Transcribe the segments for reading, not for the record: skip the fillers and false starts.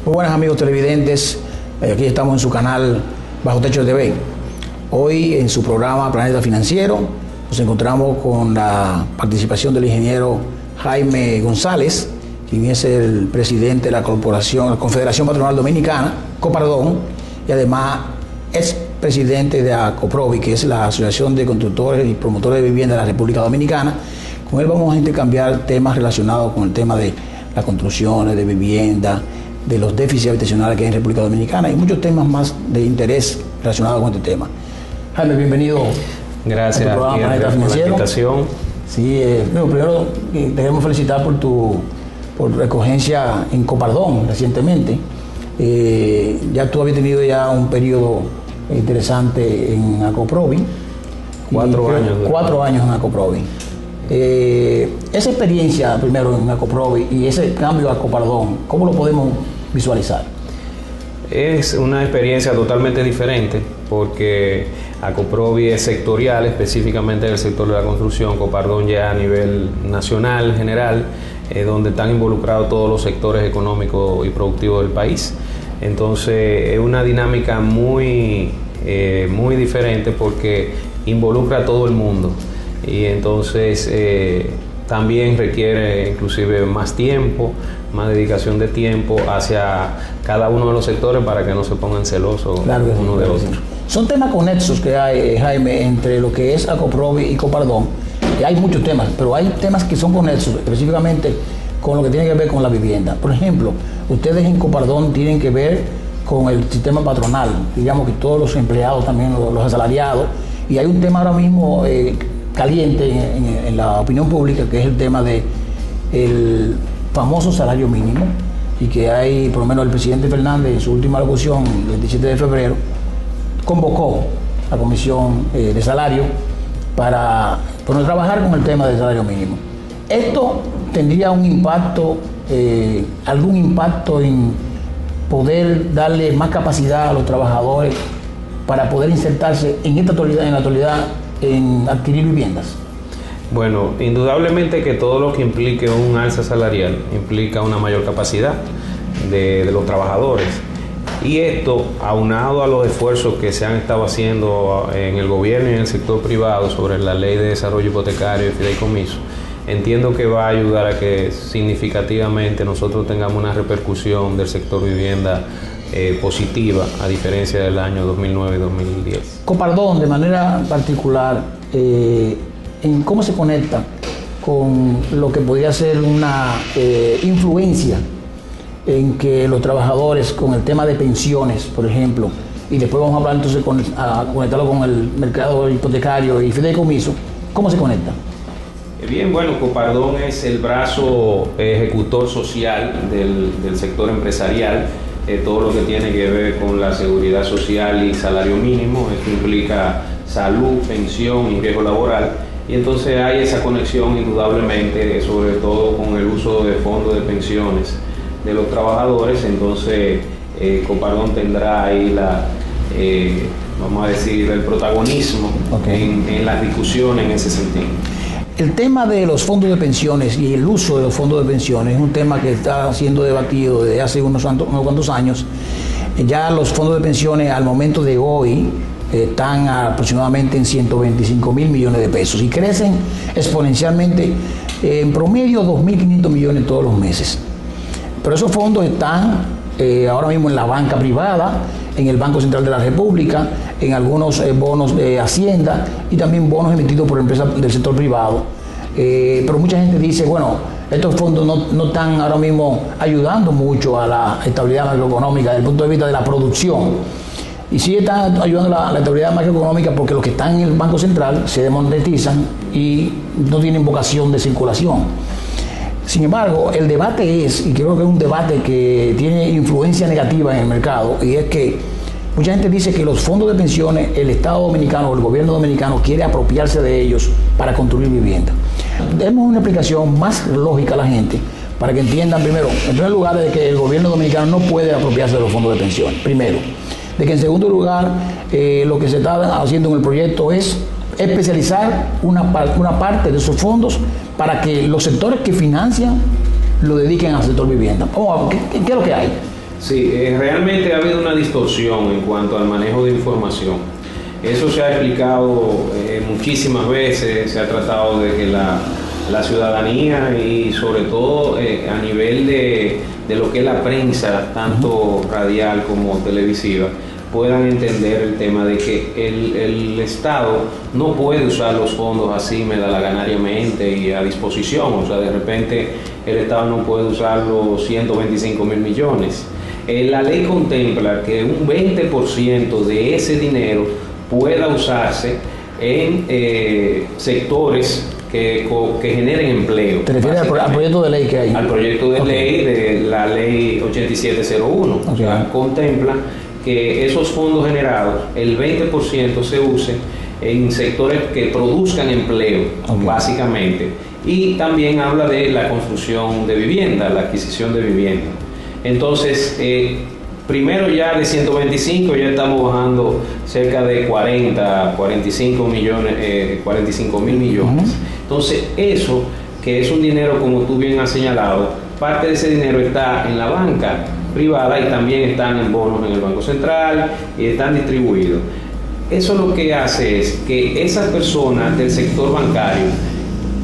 Muy buenas amigos televidentes, aquí estamos en su canal Bajo Techo TV. Hoy en su programa Planeta Financiero nos encontramos con la participación del ingeniero Jaime González, quien es el presidente de la Confederación Patronal Dominicana, Copardón, y además es presidente de ACOPROVI, que es la Asociación de Constructores y Promotores de Vivienda de la República Dominicana. Con él vamos a intercambiar temas relacionados con el tema de las construcciones de vivienda, de los déficits habitacionales que hay en República Dominicana y muchos temas más de interés relacionados con este tema. Jaime, bienvenido. Gracias por la invitación. Sí, primero te queremos felicitar por tu recogencia en Copardón recientemente. Ya tú habías tenido ya un periodo interesante en ACOPROVI. 4 años en ACOPROVI. Esa experiencia primero en ACOPROVI y ese cambio a Copardón, ¿cómo lo podemos visualizar? Es una experiencia totalmente diferente porque ACOPROVI es sectorial, específicamente en el sector de la construcción. Copardón ya a nivel nacional, general, donde están involucrados todos los sectores económicos y productivos del país. Entonces es una dinámica muy diferente porque involucra a todo el mundo y entonces también requiere inclusive más tiempo, más dedicación de tiempo hacia cada uno de los sectores para que no se pongan celosos uno de otro. Son temas conexos que hay, Jaime, entre lo que es ACOPROVI y Copardón. Y hay muchos temas, pero hay temas que son conexos, específicamente con lo que tiene que ver con la vivienda. Por ejemplo, ustedes en Copardón tienen que ver con el sistema patronal, digamos que todos los empleados, también los asalariados, y hay un tema ahora mismo caliente en la opinión pública, que es el tema del famoso salario mínimo, y que hay, por lo menos el presidente Fernández en su última locución, el 27 de febrero, convocó a la comisión de salario para trabajar con el tema del salario mínimo. ¿Esto tendría un impacto, algún impacto en poder darle más capacidad a los trabajadores para poder insertarse en la actualidad en adquirir viviendas? Bueno, indudablemente que todo lo que implique un alza salarial implica una mayor capacidad de los trabajadores. Y esto, aunado a los esfuerzos que se han estado haciendo en el gobierno y en el sector privado sobre la ley de desarrollo hipotecario y fideicomiso, entiendo que va a ayudar a que significativamente nosotros tengamos una repercusión del sector vivienda positiva, a diferencia del año 2009 y 2010. Copardón, de manera particular, en cómo se conecta con lo que podría ser una influencia en que los trabajadores, con el tema de pensiones, por ejemplo, y después vamos a hablar entonces a conectarlo con el mercado hipotecario y fideicomiso, ¿cómo se conecta? Bien, bueno, Copardón es el brazo ejecutor social del sector empresarial, todo lo que tiene que ver con la seguridad social y salario mínimo. Esto implica salud, pensión y riesgo laboral, y entonces hay esa conexión indudablemente, sobre todo con el uso de fondos de pensiones de los trabajadores. Entonces Copardón tendrá ahí vamos a decir, el protagonismo en las discusiones en ese sentido. El tema de los fondos de pensiones y el uso de los fondos de pensiones es un tema que está siendo debatido desde hace unos cuantos años. Ya los fondos de pensiones al momento de hoy están aproximadamente en 125 mil millones de pesos y crecen exponencialmente, en promedio 2.500 millones todos los meses. Pero esos fondos están ahora mismo en la banca privada, en el Banco Central de la República, en algunos bonos de Hacienda y también bonos emitidos por empresas del sector privado. Pero mucha gente dice, bueno, estos fondos no están ahora mismo ayudando mucho a la estabilidad macroeconómica desde el punto de vista de la producción. Y sí están ayudando a la estabilidad macroeconómica porque los que están en el Banco Central se demonetizan y no tienen vocación de circulación. Sin embargo, el debate es, y creo que es un debate que tiene influencia negativa en el mercado, y es que mucha gente dice que los fondos de pensiones, el Estado dominicano o el gobierno dominicano quiere apropiarse de ellos para construir vivienda. Demos una explicación más lógica a la gente para que entiendan primero, en primer lugar, de que el gobierno dominicano no puede apropiarse de los fondos de pensiones, primero. De que en segundo lugar, lo que se está haciendo en el proyecto es especializar una parte de esos fondos para que los sectores que financian lo dediquen al sector vivienda. ¿Qué es lo que hay? Sí, realmente ha habido una distorsión en cuanto al manejo de información. Eso se ha explicado muchísimas veces, se ha tratado de que la ciudadanía y sobre todo a nivel de lo que es la prensa, tanto radial como televisiva, puedan entender el tema de que el Estado no puede usar los fondos así medalaganariamente y a disposición. O sea, de repente el Estado no puede usar los 125.000 millones. La ley contempla que un 20% de ese dinero pueda usarse en sectores que generen empleo. ¿Te refieres al proyecto de ley que hay? Al proyecto de ley de la ley 8701. Okay. O sea, contempla que esos fondos generados, el 20% se use en sectores que produzcan empleo, básicamente. Y también habla de la construcción de vivienda, la adquisición de vivienda. Entonces, primero ya de 125 ya estamos bajando cerca de 45 mil millones. Entonces, eso, que es un dinero, como tú bien has señalado, parte de ese dinero está en la banca privada y también están en bonos en el Banco Central y están distribuidos. Eso lo que hace es que esas personas del sector bancario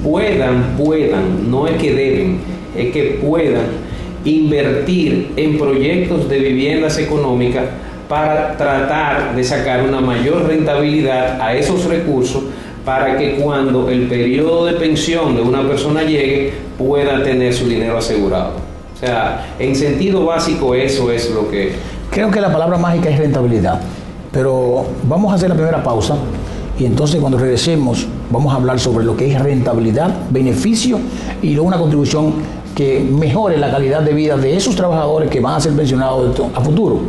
puedan, no es que deben, es que puedan invertir en proyectos de viviendas económicas para tratar de sacar una mayor rentabilidad a esos recursos, para que cuando el periodo de pensión de una persona llegue pueda tener su dinero asegurado. O sea, en sentido básico eso es lo que... Creo que la palabra mágica es rentabilidad, pero vamos a hacer la primera pausa y entonces cuando regresemos vamos a hablar sobre lo que es rentabilidad, beneficio y luego una contribución que mejore la calidad de vida de esos trabajadores que van a ser pensionados a futuro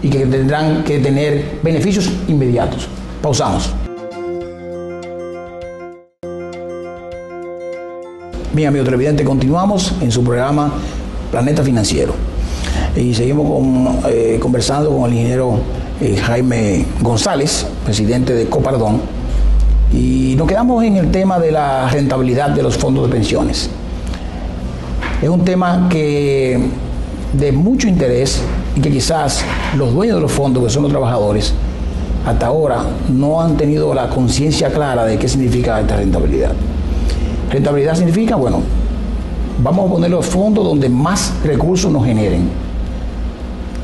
y que tendrán que tener beneficios inmediatos. Pausamos. Bien, amigos televidentes, continuamos en su programa Planeta Financiero y seguimos conversando con el ingeniero Jaime González, presidente de Copardón, y nos quedamos en el tema de la rentabilidad de los fondos de pensiones. Es un tema que de mucho interés y que quizás los dueños de los fondos, que son los trabajadores, hasta ahora no han tenido la conciencia clara de qué significa esta rentabilidad. Rentabilidad significa, bueno, vamos a poner los fondos donde más recursos nos generen.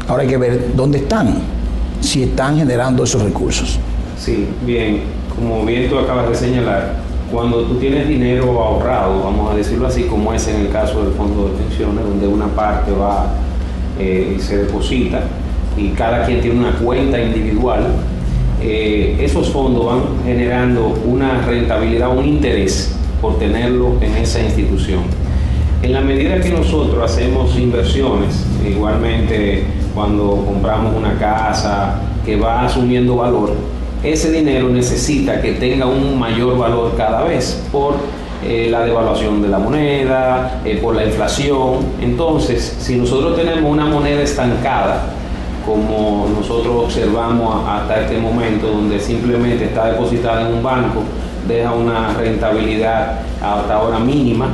Ahora hay que ver dónde están, si están generando esos recursos. Sí, bien, como bien tú acabas de señalar, cuando tú tienes dinero ahorrado, vamos a decirlo así, como es en el caso del fondo de pensiones, donde una parte va y se deposita y cada quien tiene una cuenta individual, esos fondos van generando una rentabilidad, un interés por tenerlo en esa institución. En la medida que nosotros hacemos inversiones, igualmente cuando compramos una casa que va asumiendo valor, ese dinero necesita que tenga un mayor valor cada vez por la devaluación de la moneda, por la inflación. Entonces, si nosotros tenemos una moneda estancada, como nosotros observamos hasta este momento, donde simplemente está depositada en un banco, deja una rentabilidad hasta ahora mínima,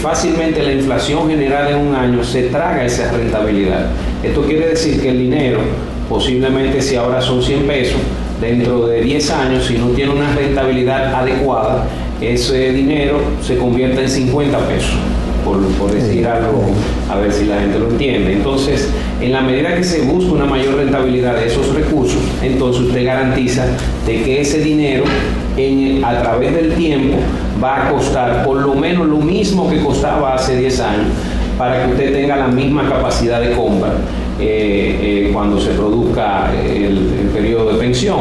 fácilmente la inflación general en un año se traga esa rentabilidad. Esto quiere decir que el dinero, posiblemente si ahora son 100 pesos, dentro de 10 años, si no tiene una rentabilidad adecuada, ese dinero se convierte en 50 pesos, por decir algo, a ver si la gente lo entiende. Entonces, en la medida que se busca una mayor rentabilidad de esos recursos, entonces usted garantiza de que ese dinero a través del tiempo va a costar por lo menos lo mismo que costaba hace 10 años, para que usted tenga la misma capacidad de compra cuando se produzca el periodo de pensión.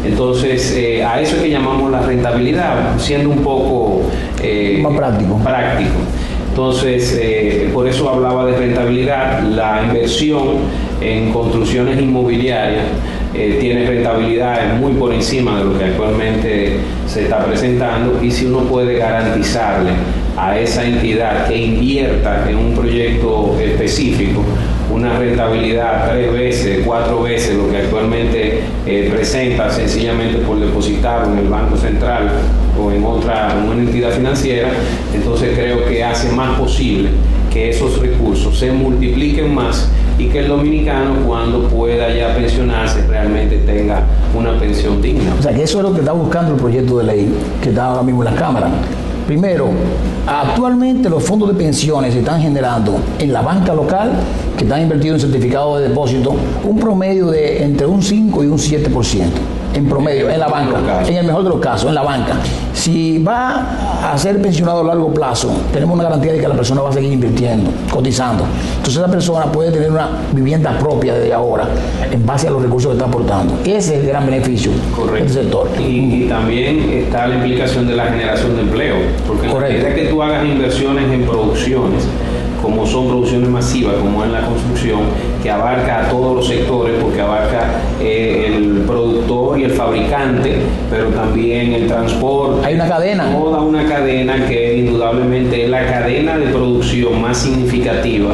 Entonces, a eso es que llamamos la rentabilidad, siendo un poco más práctico. Entonces, por eso hablaba de rentabilidad. La inversión en construcciones inmobiliarias tiene rentabilidades muy por encima de lo que actualmente se está presentando, y si uno puede garantizarle a esa entidad que invierta en un proyecto específico una rentabilidad 3 veces, 4 veces lo que actualmente presenta sencillamente por depositarlo en el Banco Central o en una entidad financiera, entonces creo que hace más posible que esos recursos se multipliquen más y que el dominicano, cuando pueda ya pensionarse, realmente tenga una pensión digna. O sea, que eso es lo que está buscando el proyecto de ley que está ahora mismo en la Cámara. Primero, actualmente los fondos de pensiones se están generando en la banca local, que están invertidos en certificados de depósito, un promedio de entre un 5 y un 7%. En promedio, en la banca, en el mejor de los casos, en la banca. Si va a ser pensionado a largo plazo, tenemos una garantía de que la persona va a seguir invirtiendo, cotizando. Entonces esa persona puede tener una vivienda propia desde ahora, en base a los recursos que está aportando. Ese es el gran beneficio del sector. Y también está la implicación de la generación de empleo, porque en la medida que tú hagas inversiones en producciones, como son producciones masivas, como en la construcción, que abarca a todos los sectores, porque abarca el productor y el fabricante, pero también el transporte. Hay una cadena. Toda una cadena que indudablemente es la cadena de producción más significativa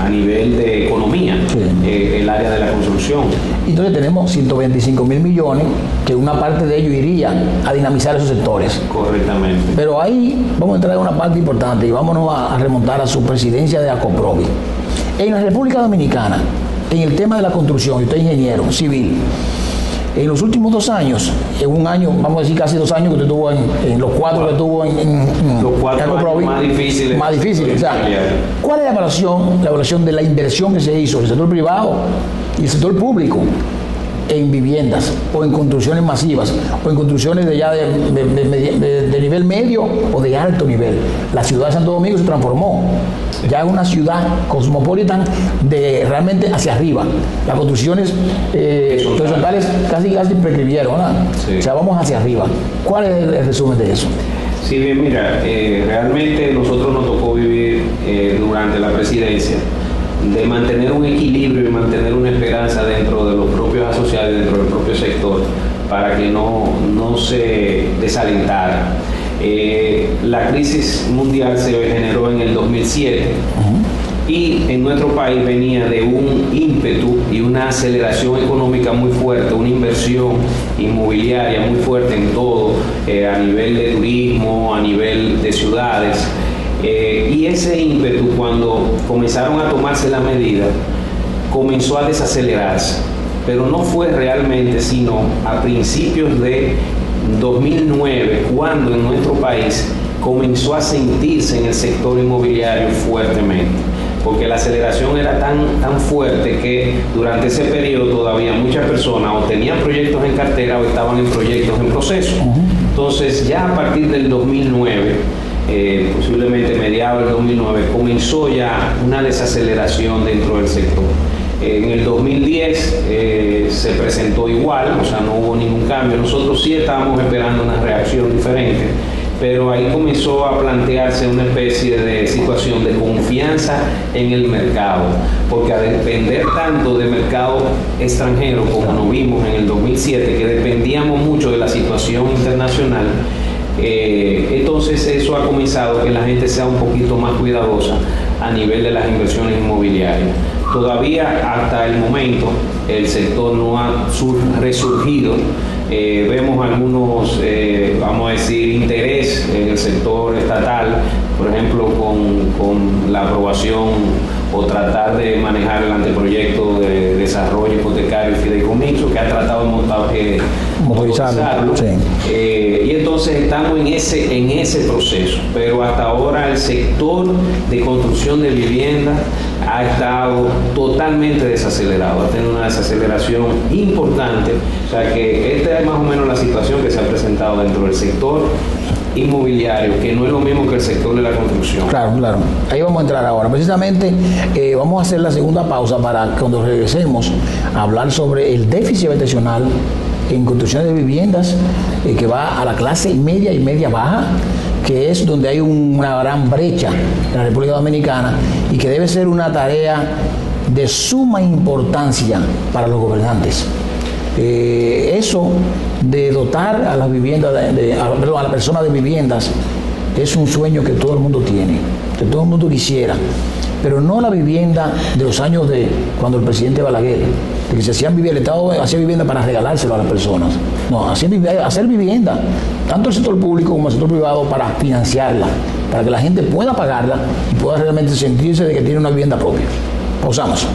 a nivel de economía, sí. El área de la construcción. Entonces tenemos 125 mil millones, que una parte de ello iría a dinamizar esos sectores. Correctamente. Pero ahí vamos a entrar en una parte importante y vámonos a remontar a su presidencia de ACOPROVI. En la República Dominicana, en el tema de la construcción, y usted es ingeniero civil, en los últimos 2 años, en un año, vamos a decir casi 2 años que usted tuvo en los 4 que tuvo en los 4 años más difíciles. Más difíciles. O sea, ¿cuál es la evaluación de la inversión que se hizo en el sector privado y el sector público en viviendas o en construcciones masivas o en construcciones de nivel medio o de alto nivel? La ciudad de Santo Domingo se transformó. Ya es una ciudad cosmopolitan de realmente hacia arriba. Las construcciones horizontales casi prescribieron, ¿verdad? Sí. O sea, vamos hacia arriba. ¿Cuál es el resumen de eso? Sí, bien, mira, realmente nosotros nos tocó vivir durante la presidencia de mantener un equilibrio y mantener una esperanza dentro de los propios asociados y dentro del propio sector para que no se desalentara. La crisis mundial se generó en el 2007 y en nuestro país venía de un ímpetu y una aceleración económica muy fuerte, una inversión inmobiliaria muy fuerte en todo, a nivel de turismo, a nivel de ciudades. Y ese ímpetu, cuando comenzaron a tomarse la medida, comenzó a desacelerarse, pero no fue realmente sino a principios de 2009 cuando en nuestro país comenzó a sentirse en el sector inmobiliario fuertemente, porque la aceleración era tan fuerte que durante ese periodo todavía muchas personas o tenían proyectos en cartera o estaban en proyectos en proceso. Entonces ya a partir del 2009, posiblemente mediados del 2009, comenzó ya una desaceleración dentro del sector. En el 2010 se presentó igual, o sea, no hubo ningún cambio. Nosotros sí estábamos esperando una reacción diferente, pero ahí comenzó a plantearse una especie de situación de confianza en el mercado, porque a depender tanto de mercado extranjero como nos vimos en el 2007, que dependíamos mucho de la situación internacional, entonces eso ha comenzado a que la gente sea un poquito más cuidadosa a nivel de las inversiones inmobiliarias. Todavía hasta el momento el sector no ha resurgido. Vemos algunos, vamos a decir, interés en el sector estatal, por ejemplo, con la aprobación o tratar de manejar el anteproyecto de desarrollo hipotecario y fideicomiso, que ha tratado de motorizarlo. Sí. Y entonces estamos en ese proceso, pero hasta ahora el sector de construcción de vivienda ha estado totalmente desacelerado, ha tenido una desaceleración importante. O sea que esta es más o menos la situación que se ha presentado dentro del sector inmobiliario, que no es lo mismo que el sector de la construcción. Claro, claro. Ahí vamos a entrar ahora. Precisamente vamos a hacer la segunda pausa para cuando regresemos a hablar sobre el déficit habitacional en construcciones de viviendas que va a la clase media y media baja, que es donde hay una gran brecha en la República Dominicana y que debe ser una tarea de suma importancia para los gobernantes. Eso de dotar a las viviendas, a la persona de viviendas, es un sueño que todo el mundo tiene, que todo el mundo quisiera. pero no la vivienda de los años de cuando el presidente Balaguer, de que se hacían vivienda, el Estado hacía vivienda para regalárselo a las personas. No, hacer vivienda, tanto el sector público como el sector privado, para financiarla, para que la gente pueda pagarla y pueda realmente sentirse de que tiene una vivienda propia. Pausamos.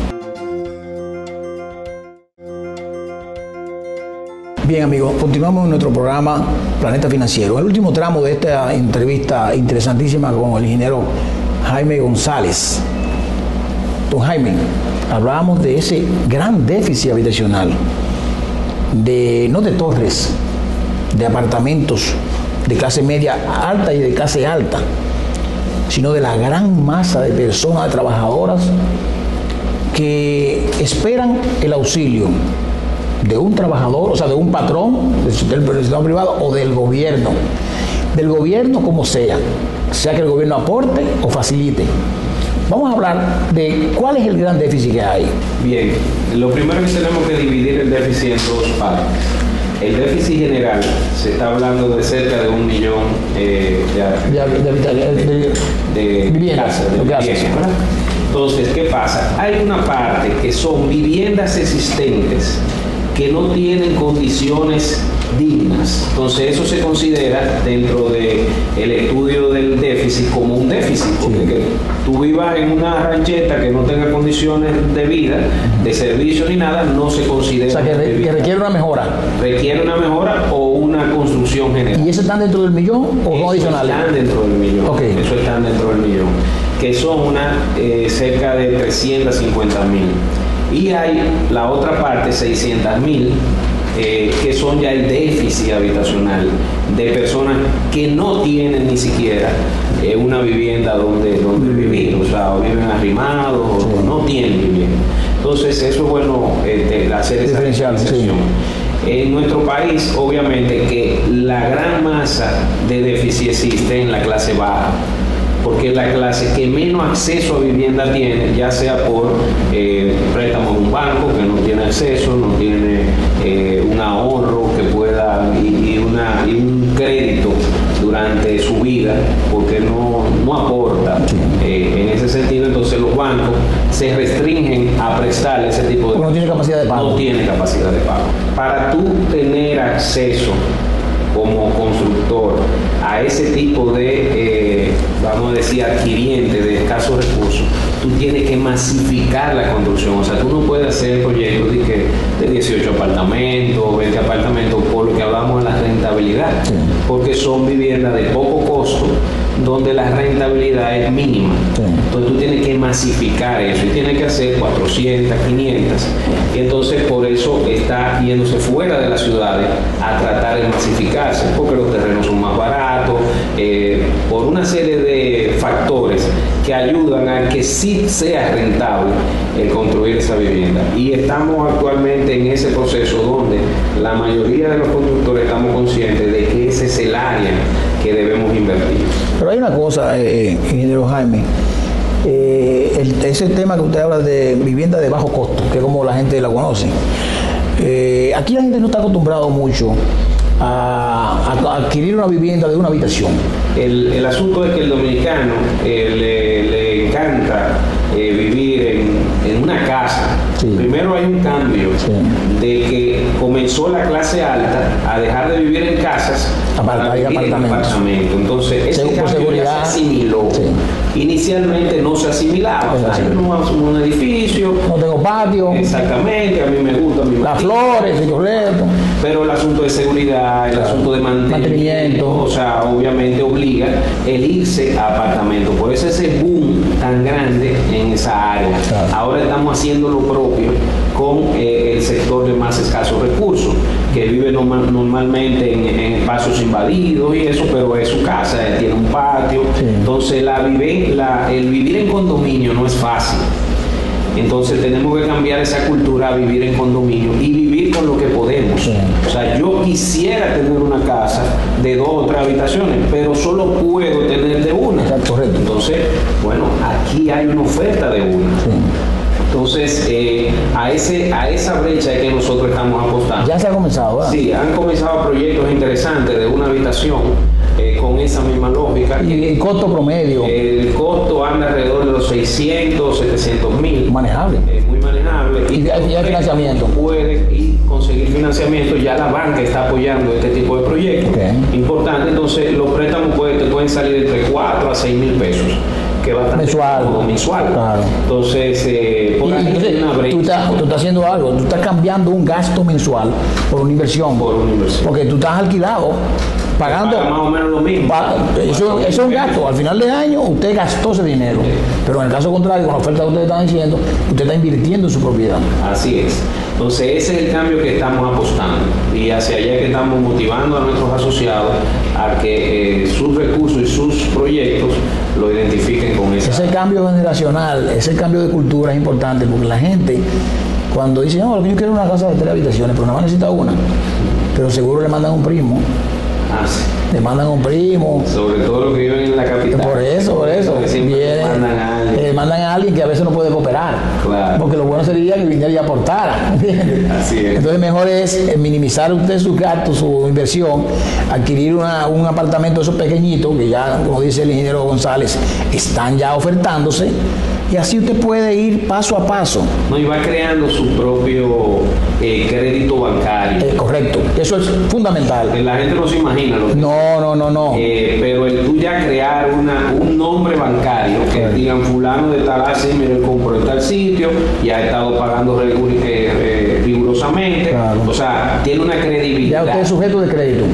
Bien, amigos, continuamos en nuestro programa Planeta Financiero. El último tramo de esta entrevista interesantísima con el ingeniero Jaime González. Don Jaime, hablábamos de ese gran déficit habitacional, no de torres, de apartamentos de clase media alta y de clase alta, sino de la gran masa de personas, de trabajadoras que esperan el auxilio de un trabajador, o sea, de un patrón, del sector privado o del gobierno como sea que el gobierno aporte o facilite. Vamos a hablar de cuál es el gran déficit que hay. Bien, lo primero que tenemos que dividir el déficit en dos partes. El déficit general, se está hablando de cerca de 1 millón de viviendas. Entonces, ¿qué pasa? Hay una parte que son viviendas existentes que no tienen condiciones dignas. Entonces eso se considera dentro del estudio del déficit como un déficit, porque que tú vivas en una rancheta que no tenga condiciones de vida, de servicio ni nada, no se considera. O sea, que requiere una mejora. Requiere una mejora o una construcción general. ¿Y eso están dentro del millón o son adicionales? Están dentro del millón. Okay. Eso están dentro del millón, que son cerca de 350,000. Y hay la otra parte, 600,000, que son ya el déficit habitacional de personas que no tienen ni siquiera una vivienda donde vivir, o sea, o viven arrimados, o no tienen vivienda. Entonces eso es bueno hacer esa diferenciación. En nuestro país, obviamente, que la gran masa de déficit existe en la clase baja, porque es la clase que menos acceso a vivienda tiene, ya sea por préstamos de un banco que no tiene acceso, no tiene un ahorro que pueda y un crédito durante su vida, porque no aporta. En ese sentido, entonces los bancos se restringen a prestarle ese tipo de... No tiene capacidad de pago. No tiene capacidad de pago. Para tú tener acceso como constructor a ese tipo de, vamos a decir, adquiriente de escasos recursos, tú tienes que masificar la construcción. O sea, tú no puedes hacer proyectos de 18 apartamentos, 20 apartamentos, por lo que hablamos de la rentabilidad, porque son viviendas de poco costo, donde la rentabilidad es mínima. Entonces tú tienes que masificar eso y tienes que hacer 400, 500. Y entonces por eso está yéndose fuera de las ciudades a tratar de masificarse, porque los terrenos son más baratos, por una serie de factores que ayudan a que sí sea rentable el construir esa vivienda. Y estamos actualmente en ese proceso donde la mayoría de los constructores estamos conscientes de que ese es el área que debemos invertir. Pero hay una cosa, ingeniero Jaime, ese tema que usted habla de vivienda de bajo costo, que es como la gente la conoce. Aquí la gente no está acostumbrado mucho a adquirir una vivienda de una habitación. El asunto es que el dominicano le encanta vivir en una casa. Sí. Primero hay un cambio de que comenzó la clase alta a dejar de vivir en casas para vivir en apartamentos. Entonces ese cambio ya se asimiló. Inicialmente no se asimilaba. Yo no hago un edificio, no tengo patio. Exactamente, a mí me gusta las flores, el correcto. Pero el asunto de seguridad, el asunto de mantenimiento, o sea, obviamente obliga el irse a apartamentos. Por eso ese boom tan grande en esa área. Ahora estamos haciendo lo propio con el sector de más escasos recursos, que vive normalmente en espacios invadidos y eso, pero es su casa, tiene un patio. Entonces el vivir en condominio no es fácil. Entonces tenemos que cambiar esa cultura a vivir en condominio y vivir con lo que podemos. O sea, yo quisiera tener una casa de 2 o 3 habitaciones, pero solo puedo tener de una. Correcto. Entonces, bueno, aquí hay una oferta de una. Entonces, a esa brecha es que nosotros estamos apostando. Ya se ha comenzado, ¿verdad? Sí, han comenzado proyectos interesantes de una habitación, con esa misma lógica. ¿Y el costo promedio? El costo anda alrededor de los 600, 700 mil. Manejable. Muy manejable. ¿Y hay financiamiento? Puede conseguir financiamiento, ya la banca está apoyando este tipo de proyectos. Importante, entonces los préstamos pueden salir entre 4 a 6 mil pesos. Que va a estar mensual. Claro. Entonces, tú estás haciendo algo, tú estás cambiando un gasto mensual por una inversión. Porque tú estás alquilado, pagando más o menos lo mismo. Eso es un gasto. Al final de año usted gastó ese dinero. Pero en el caso contrario, con la oferta que ustedes están diciendo, usted está invirtiendo en su propiedad. Así es. Entonces ese es el cambio que estamos apostando y hacia allá es que estamos motivando a nuestros asociados a que sus recursos y sus proyectos lo identifiquen con esa. Ese cambio generacional, ese cambio de cultura es importante porque la gente cuando dice, no, yo quiero una casa de 3 habitaciones, pero nada más necesita una, pero seguro le mandan un primo. Sí. Le mandan un primo. Sobre todo los que viven en la capital. Por eso. Mandan a alguien que a veces no puede cooperar. Claro. Porque lo bueno sería que viniera y aportara. Así es. Entonces mejor es minimizar usted sus gastos, su inversión, adquirir un apartamento de esos pequeñitos, que ya, como dice el ingeniero González, están ya ofertándose. Y así usted puede ir paso a paso. No, y va creando su propio crédito bancario. Correcto, eso es fundamental. La gente no se imagina lo que No. Pero el tú ya crear un nombre bancario, que digan fulano de tal, así, mira, él compró en tal sitio, y ha estado pagando rigurosamente. Claro. O sea, tiene una credibilidad. Ya usted es sujeto de crédito.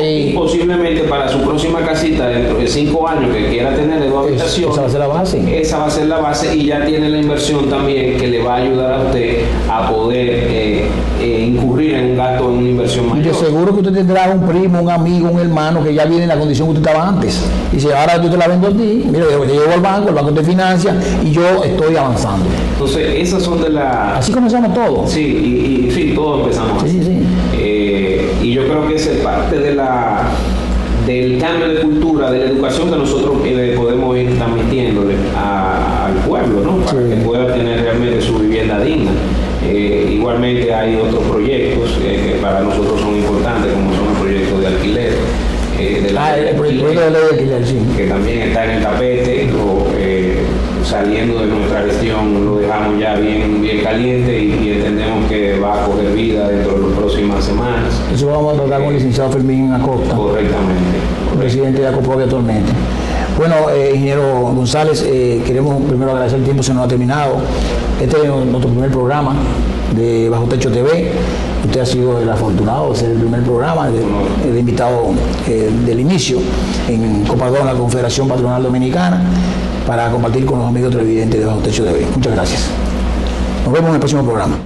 Y posiblemente para su próxima casita, dentro de 5 años, que quiera tener de 2 habitaciones. Esa va a ser la base. Esa va a ser la base y ya tiene la inversión también que le va a ayudar a usted a poder incurrir en un gasto, en una inversión mayor. Y de seguro que usted tendrá un primo, un amigo, un hermano que ya viene en la condición que usted estaba antes. Y si ahora yo te la vendo a ti, mira, yo llevo al banco, el banco te financia y yo estoy avanzando. Entonces, esas son de las... Así comenzamos todos. Sí, sí, todos empezamos así. Sí. Y yo creo que esa es parte del cambio de cultura, de la educación que nosotros podemos ir transmitiéndole al pueblo, ¿no? Para que pueda tener realmente su vivienda digna. Igualmente hay otros proyectos que para nosotros son importantes, como son el proyecto de alquiler. El proyecto de ley de alquiler, sí. Que también está en el tapete, saliendo de nuestra gestión lo dejamos ya bien caliente y entendemos que va a coger vida dentro de las próximas semanas. Eso vamos a tratar con el licenciado Fermín Acosta. Correctamente. Presidente de Acoprovia actualmente. Bueno, ingeniero González, queremos primero agradecer el tiempo, se nos ha terminado. Este es nuestro primer programa de Bajo Techo TV. Usted ha sido el afortunado de ser el primer programa, el invitado del inicio en Copardón, la Confederación Patronal Dominicana, para compartir con los amigos televidentes de Bajo Techo TV. Muchas gracias. Nos vemos en el próximo programa.